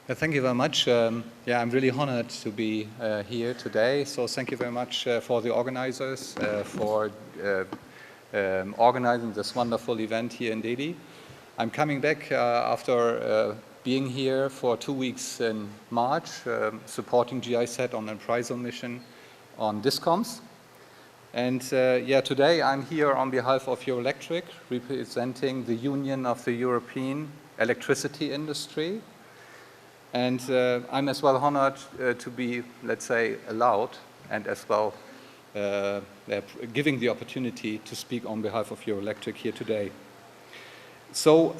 Thank you very much. I'm really honored to be here today. So thank you very much for the organizers for organizing this wonderful event here in Delhi. I'm coming back after being here for 2 weeks in March, supporting GIZ on a appraisal mission on discoms. And today I'm here on behalf of Eurelectric, representing the Union of the European Electricity Industry. And I'm as well honored to be, let's say, allowed and as well giving the opportunity to speak on behalf of Eurelectric here today. So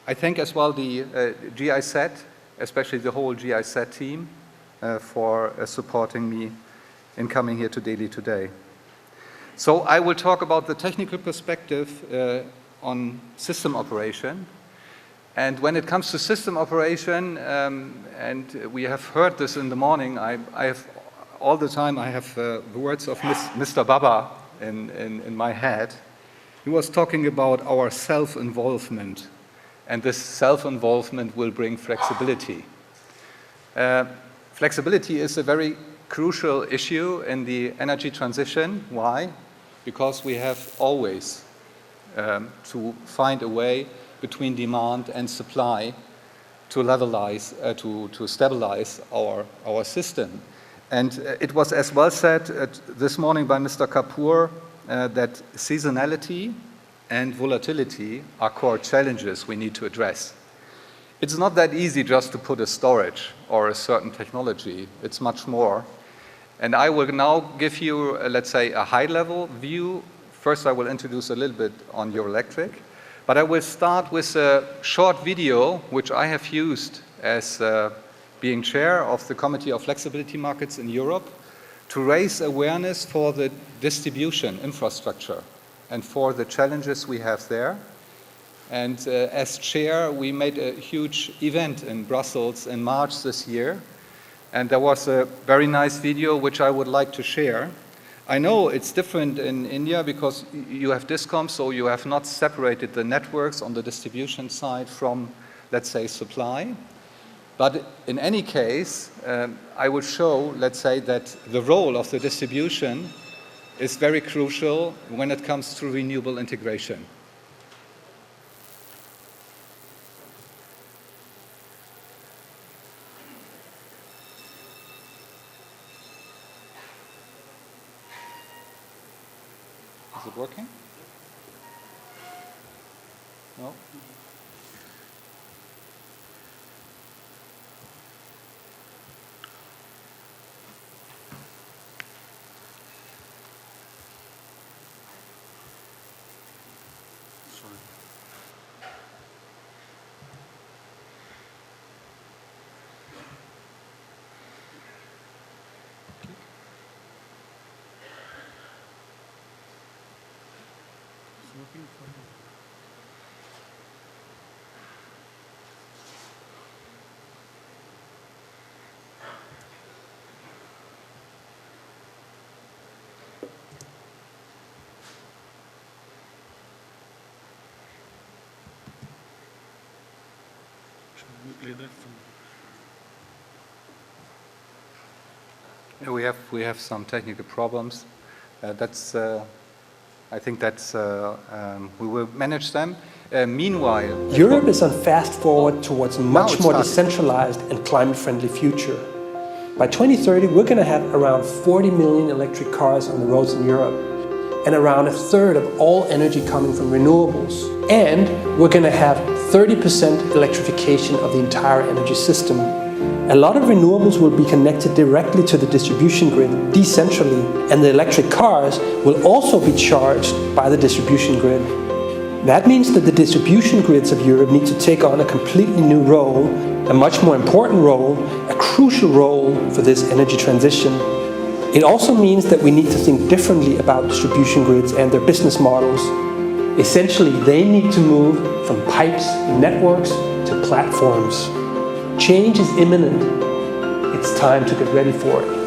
I thank as well the GIZ, especially the whole GIZ team, for supporting me in coming here to Delhi today. So I will talk about the technical perspective on system operation. And when it comes to system operation, and we have heard this in the morning, I have all the time I have the words of Mr. Baba in my head. He was talking about our self-involvement, and this self-involvement will bring flexibility. Flexibility is a very crucial issue in the energy transition. Why? Because we have always to find a way between demand and supply to levelize, to stabilize our system. And it was as well said this morning by Mr. Kapoor that seasonality and volatility are core challenges we need to address. It's not that easy just to put a storage or a certain technology. It's much more. And I will now give you, let's say, a high-level view. First, I will introduce a little bit on Eurelectric. But I will start with a short video, which I have used as being chair of the Committee of Flexibility Markets in Europe, to raise awareness for the distribution infrastructure and for the challenges we have there. And as chair, we made a huge event in Brussels in March this year. And there was a very nice video which I would like to share. I know it's different in India because you have discoms, so you have not separated the networks on the distribution side from, let's say, supply. But in any case, I would show, let's say, that the role of the distribution is very crucial when it comes to renewable integration. Is it working? No? We have some technical problems. I think that's we will manage them. Meanwhile, Europe is on fast forward towards a much more decentralized and climate-friendly future. By 2030, we're going to have around 40 million electric cars on the roads in Europe, and around a third of all energy coming from renewables. And we're going to have 30% electrification of the entire energy system. A lot of renewables will be connected directly to the distribution grid decentrally, and the electric cars will also be charged by the distribution grid. That means that the distribution grids of Europe need to take on a completely new role, a much more important role, a crucial role for this energy transition. It also means that we need to think differently about distribution grids and their business models. Essentially, they need to move from pipes and networks to platforms. Change is imminent. It's time to get ready for it.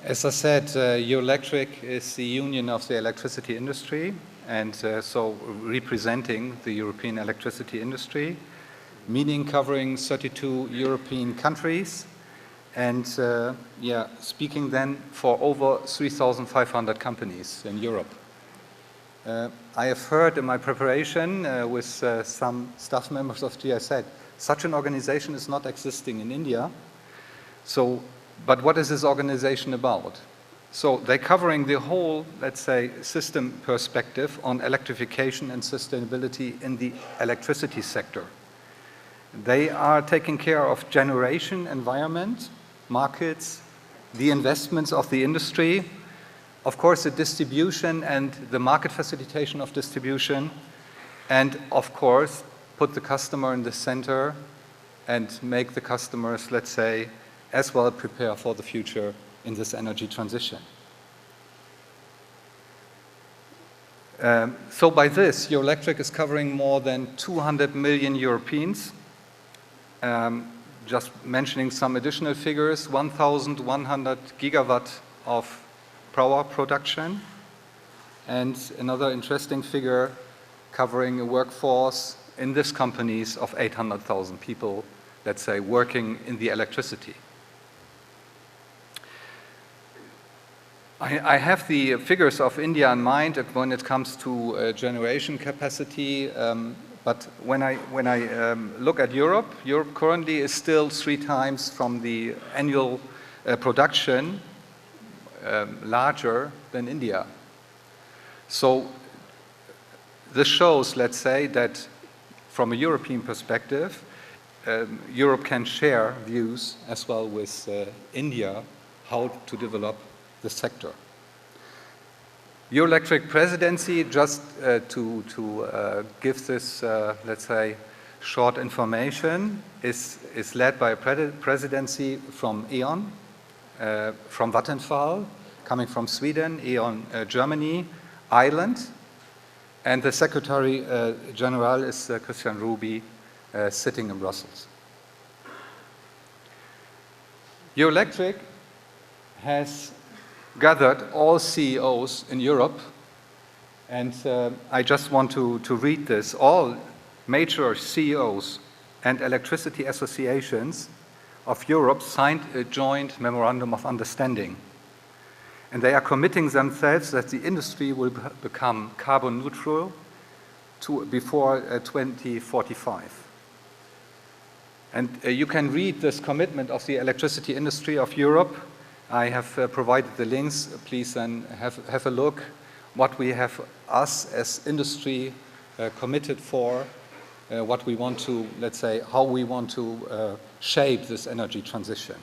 As I said, Eurelectric is the union of the electricity industry, and so representing the European electricity industry, meaning covering 32 European countries, and speaking then for over 3,500 companies in Europe. I have heard in my preparation with some staff members of GIZ, such an organization is not existing in India. So, but what is this organization about? So they're covering the whole, let's say, system perspective on electrification and sustainability in the electricity sector. They are taking care of generation, environment, markets, the investments of the industry, of course the distribution and the market facilitation of distribution, and of course put the customer in the center and make the customers, let's say, as well prepare for the future in this energy transition. So by this, Eurelectric is covering more than 200 million Europeans. Just mentioning some additional figures, 1,100 gigawatt of power production, and another interesting figure covering a workforce in these companies of 800,000 people, let's say, working in the electricity. I have the figures of India in mind when it comes to generation capacity, but when I look at Europe, Europe currently is still 3 times from the annual production larger than India. So this shows, let's say, that from a European perspective, Europe can share views as well with India how to develop the sector. Eurelectric presidency, just to give this, let's say, short information, is led by a presidency from E.ON, from Vattenfall, coming from Sweden, E.ON Germany, Ireland, and the Secretary General is Christian Ruby, sitting in Brussels. Eurelectric has gathered all CEOs in Europe, and I just want to read this. All major CEOs and electricity associations of Europe signed a joint memorandum of understanding, and they are committing themselves that the industry will become carbon neutral before 2045. And you can read this commitment of the electricity industry of Europe. I have provided the links. Please then have a look what we have, us as industry, committed for, what we want to, let's say, how we want to shape this energy transition.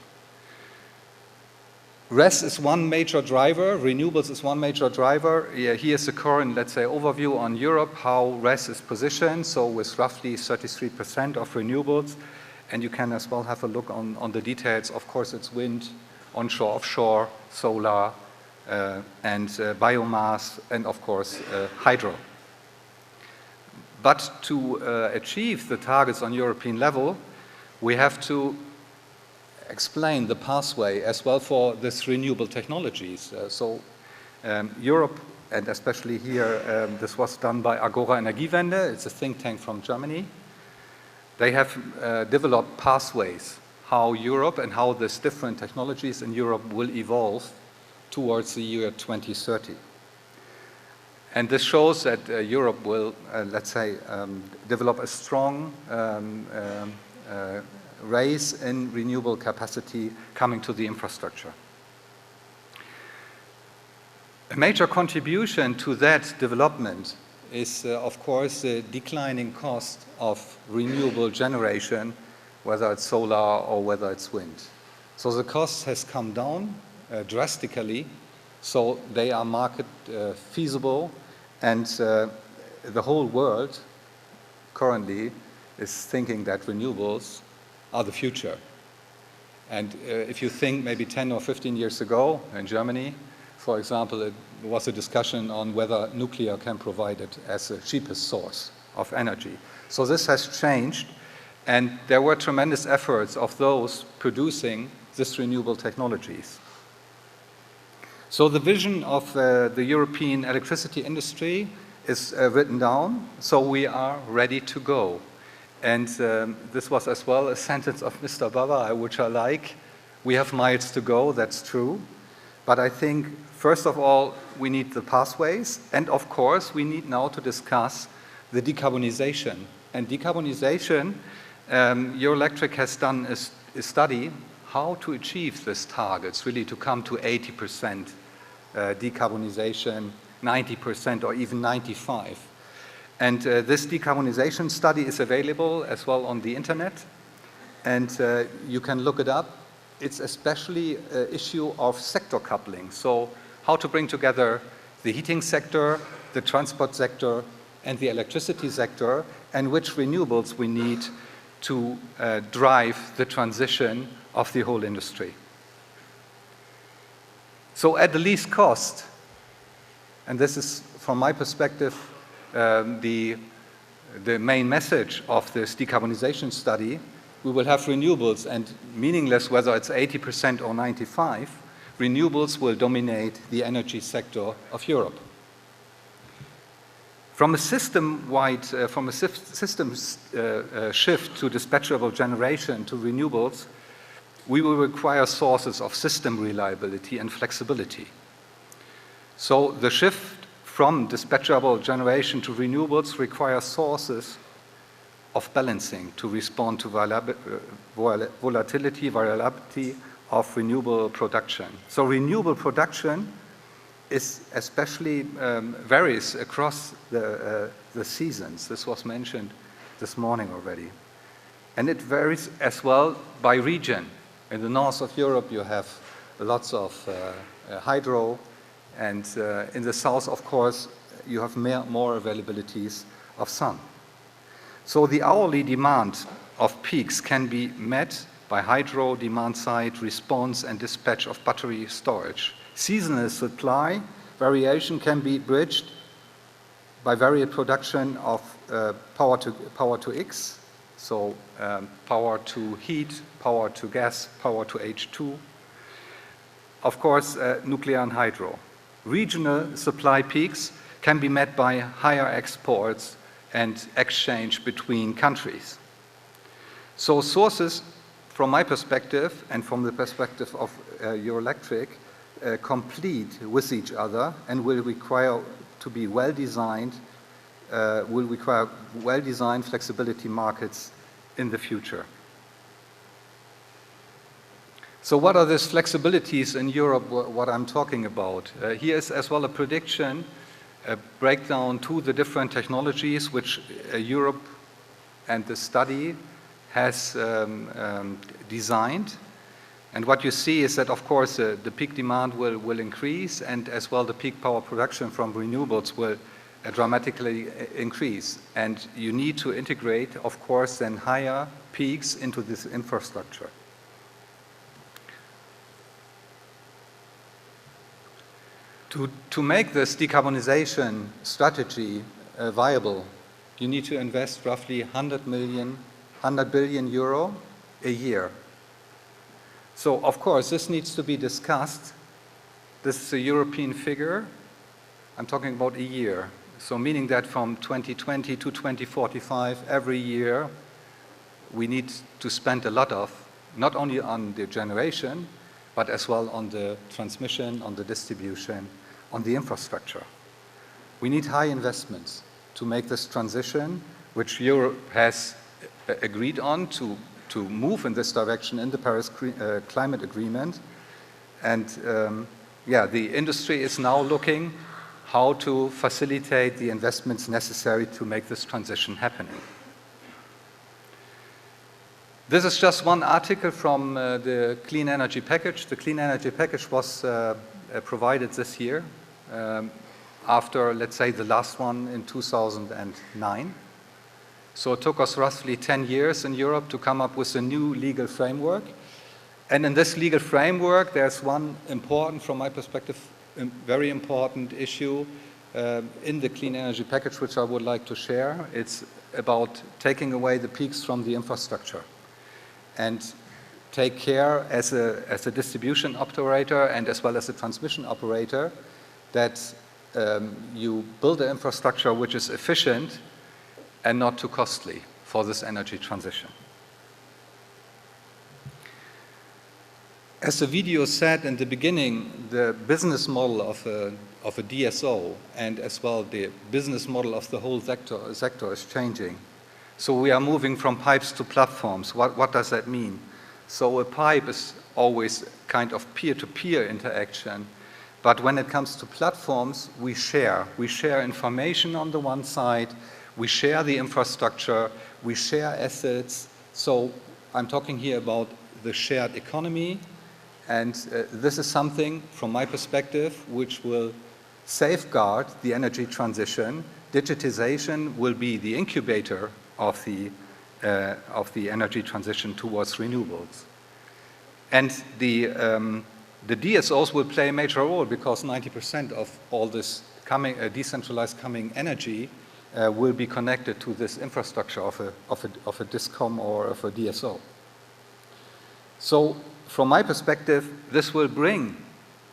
RES is one major driver, renewables is one major driver. Here's the current, let's say, overview on Europe, how RES is positioned, so with roughly 33% of renewables, and you can as well have a look on the details. Of course, it's wind, onshore, offshore, solar, and biomass, and of course, hydro. But to achieve the targets on European level, we have to explain the pathway as well for this renewable technologies. Europe, and especially here, this was done by Agora Energiewende. It's a think tank from Germany. They have developed pathways how Europe and how these different technologies in Europe will evolve towards the year 2030. And this shows that Europe will, let's say, develop a strong raise in renewable capacity coming to the infrastructure. A major contribution to that development is, of course, the declining cost of renewable generation, whether it's solar or whether it's wind. So the cost has come down drastically, so they are market feasible, and the whole world currently is thinking that renewables are the future. And if you think maybe 10 or 15 years ago in Germany, for example, it was a discussion on whether nuclear can provide it as the cheapest source of energy. So this has changed, and there were tremendous efforts of those producing these renewable technologies. So the vision of the European electricity industry is written down, so we are ready to go. And this was as well a sentence of Mr. Baba, which I like. We have miles to go, that's true. But I think, first of all, we need the pathways, and of course, we need now to discuss the decarbonization. And decarbonization, Eurelectric has done a study how to achieve this target, really to come to 80% decarbonization, 90% or even 95%. And this decarbonization study is available as well on the internet, and you can look it up. It's especially an issue of sector coupling, so how to bring together the heating sector, the transport sector, and the electricity sector, and which renewables we need to drive the transition of the whole industry. So at the least cost, and this is from my perspective the main message of this decarbonization study, we will have renewables, and meaningless whether it's 80% or 95%, renewables will dominate the energy sector of Europe. From a system-wide, system shift to dispatchable generation to renewables, we will require sources of system reliability and flexibility. So the shift from dispatchable generation to renewables requires sources of balancing to respond to volatility, variability of renewable production. So renewable production is especially varies across the seasons. This was mentioned this morning already. And it varies as well by region. In the north of Europe, you have lots of hydro, and in the south, of course, you have more availabilities of sun. So the hourly demand of peaks can be met by hydro, demand-side response, and dispatch of battery storage. Seasonal supply variation can be bridged by varied production of power to X, so power to heat, power to gas, power to H2. Of course, nuclear and hydro. Regional supply peaks can be met by higher exports and exchange between countries. So sources, from my perspective and from the perspective of Eurelectric, complete with each other and will require to be well-designed, well-designed flexibility markets in the future. So what are these flexibilities in Europe, what I'm talking about? Here is as well a prediction, a breakdown to the different technologies which Europe and the study has designed. And what you see is that, of course, the peak demand will increase, and as well the peak power production from renewables will dramatically increase. And you need to integrate, of course, then higher peaks into this infrastructure. To make this decarbonization strategy viable, you need to invest roughly 100 billion euro a year. So, of course, this needs to be discussed. This is a European figure. I'm talking about a year. So meaning that from 2020 to 2045, every year, we need to spend a lot of, not only on the generation, but as well on the transmission, on the distribution, on the infrastructure. We need high investments to make this transition, which Europe has agreed on to move in this direction in the Paris Climate Agreement. And the industry is now looking how to facilitate the investments necessary to make this transition happening. This is just one article from the Clean Energy Package. The Clean Energy Package was provided this year after, let's say, the last one in 2009. So it took us roughly 10 years in Europe to come up with a new legal framework. And in this legal framework, there's one important, from my perspective, very important issue in the Clean Energy Package, which I would like to share. It's about taking away the peaks from the infrastructure and take care as a distribution operator and as well as a transmission operator that you build an infrastructure which is efficient and not too costly for this energy transition. As the video said in the beginning, the business model of a DSO and as well the business model of the whole sector is changing. So we are moving from pipes to platforms. What does that mean? So a pipe is always kind of peer-to-peer interaction. But when it comes to platforms, we share. We share information on the one side, we share the infrastructure, we share assets. So I'm talking here about the shared economy, and this is something, from my perspective, which will safeguard the energy transition. Digitization will be the incubator of the energy transition towards renewables. And the DSOs will play a major role because 90% of all this decentralized coming energy will be connected to this infrastructure of a DISCOM or of a DSO. So from my perspective, this will bring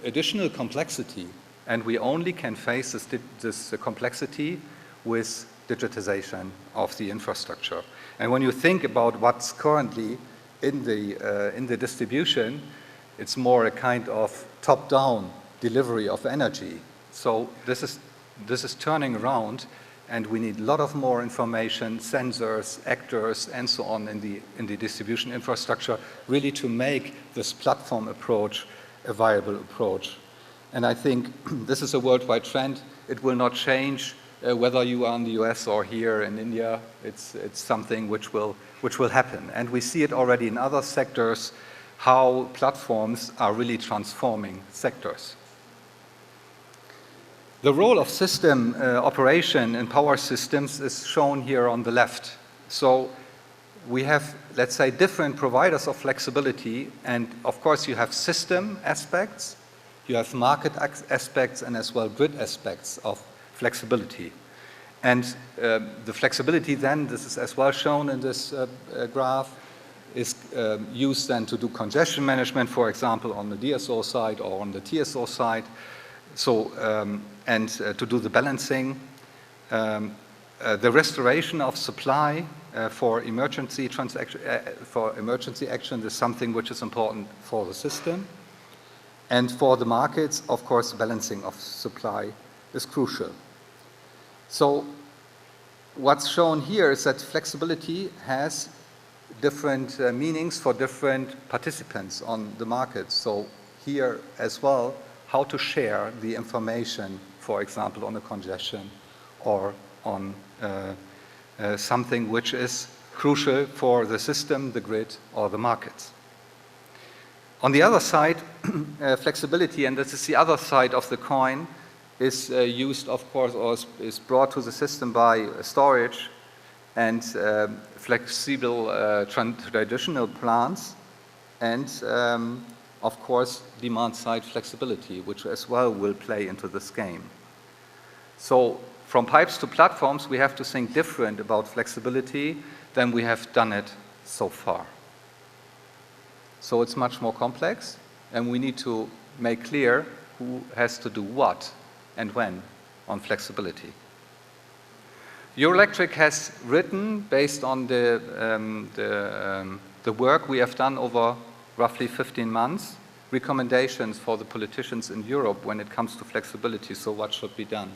additional complexity, and we only can face this complexity with digitization of the infrastructure. And when you think about what's currently in the distribution, it's more a kind of top-down delivery of energy. So this is turning around, and we need a lot of more information, sensors, actors, and so on in the distribution infrastructure, really to make this platform approach a viable approach. And I think this is a worldwide trend. It will not change whether you are in the US or here in India. It's something which will happen. And we see it already in other sectors, how platforms are really transforming sectors. The role of system operation in power systems is shown here on the left. So we have, let's say, different providers of flexibility, and of course you have system aspects, you have market aspects, and as well grid aspects of flexibility. And the flexibility then, this is as well shown in this graph, is used then to do congestion management, for example, on the DSO side or on the TSO side. So, and to do the balancing, the restoration of supply for emergency action is something which is important for the system. And for the markets, of course, balancing of supply is crucial. So what's shown here is that flexibility has different meanings for different participants on the market. So here as well, how to share the information, for example, on a congestion or on something which is crucial for the system, the grid, or the markets. On the other side, flexibility, and this is the other side of the coin, is used, of course, or is brought to the system by storage and flexible traditional plants, and of course, demand-side flexibility, which as well will play into this game. So from pipes to platforms, we have to think different about flexibility than we have done it so far. So it's much more complex, and we need to make clear who has to do what and when on flexibility. Eurelectric has written, based on the work we have done over roughly 15 months, recommendations for the politicians in Europe when it comes to flexibility, so what should be done.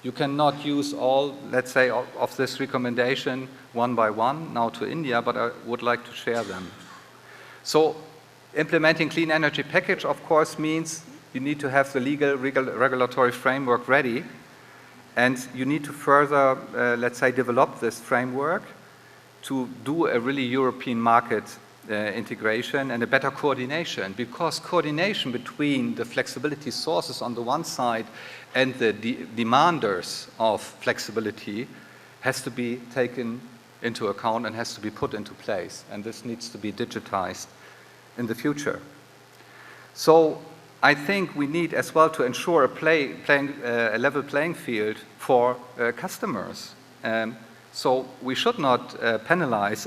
You cannot use all, let's say, of this recommendation one by one now to India, but I would like to share them. So implementing clean energy package, of course, means you need to have the legal regulatory framework ready, and you need to further, let's say, develop this framework to do a really European market integration and a better coordination, because coordination between the flexibility sources on the one side and the demanders of flexibility has to be taken into account and has to be put into place, and this needs to be digitized in the future. So I think we need as well to ensure a level playing field for customers. So we should not penalize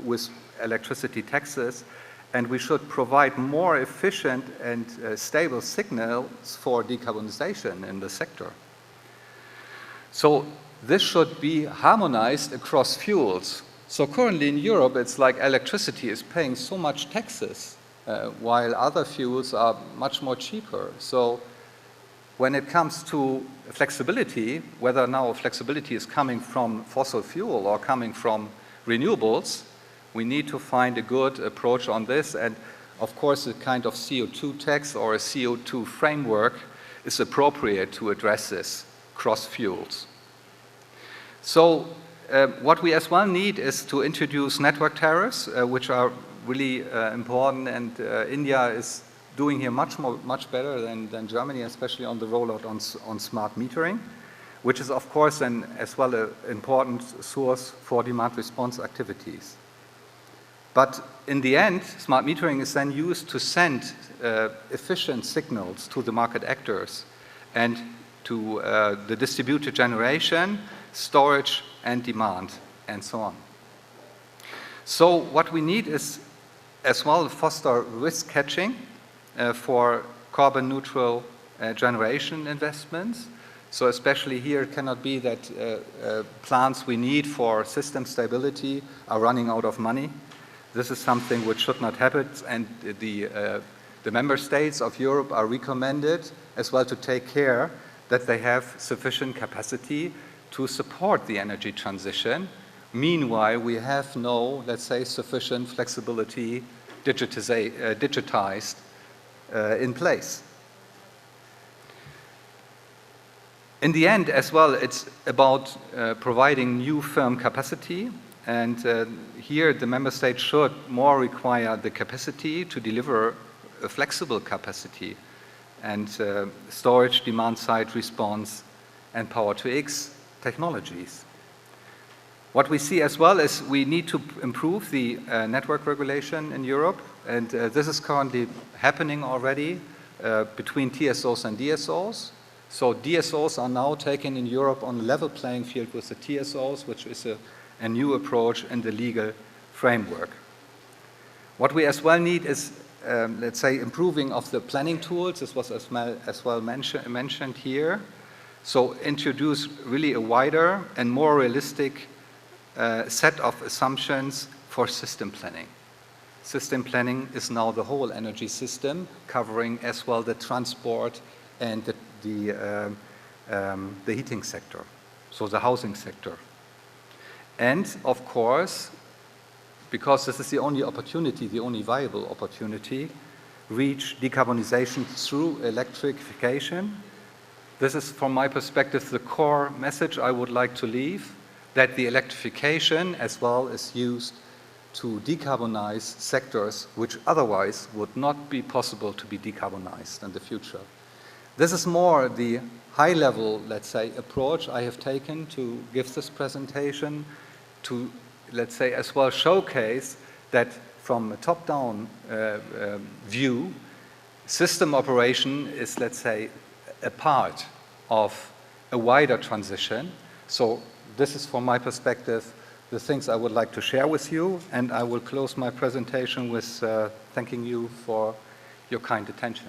with electricity taxes and we should provide more efficient and stable signals for decarbonization in the sector. So this should be harmonized across fuels. So currently in Europe, it's like electricity is paying so much taxes, while other fuels are much more cheaper. So when it comes to flexibility, whether now flexibility is coming from fossil fuel or coming from renewables, we need to find a good approach on this. And of course, a kind of CO2 tax or a CO2 framework is appropriate to address this cross fuels. So what we as well need is to introduce network tariffs, which are really important, and India is doing here much better than Germany, especially on the rollout on smart metering, which is of course as well an important source for demand response activities. But in the end, smart metering is then used to send efficient signals to the market actors and to the distributed generation, storage and demand, and so on. So what we need is as well foster risk catching for carbon neutral generation investments. So especially here it cannot be that plants we need for system stability are running out of money. This is something which should not happen, and the member states of Europe are recommended as well to take care that they have sufficient capacity to support the energy transition. Meanwhile, we have no, let's say, sufficient flexibility digitized in place. In the end, as well, it's about providing new firm capacity, and here the member state should more require the capacity to deliver a flexible capacity and storage, demand-side response, and power-to-X technologies. What we see as well is we need to improve the network regulation in Europe, and this is currently happening already between TSOs and DSOs. So DSOs are now taken in Europe on a level playing field with the TSOs, which is a new approach in the legal framework. What we as well need is, let's say, improving of the planning tools. This was as well mentioned here. So introduce really a wider and more realistic set of assumptions for system planning. System planning is now the whole energy system, covering as well the transport and the heating sector, so the housing sector. And of course, because this is the only opportunity, the only viable opportunity, reach decarbonization through electrification. This is, from my perspective, the core message I would like to leave, that the electrification as well is used to decarbonize sectors which otherwise would not be possible to be decarbonized in the future. This is more the high-level, let's say, approach I have taken to give this presentation, to, let's say, as well showcase that from a top-down view, system operation is, let's say, a part of a wider transition. So this is, from my perspective, the things I would like to share with you, and I will close my presentation with thanking you for your kind attention.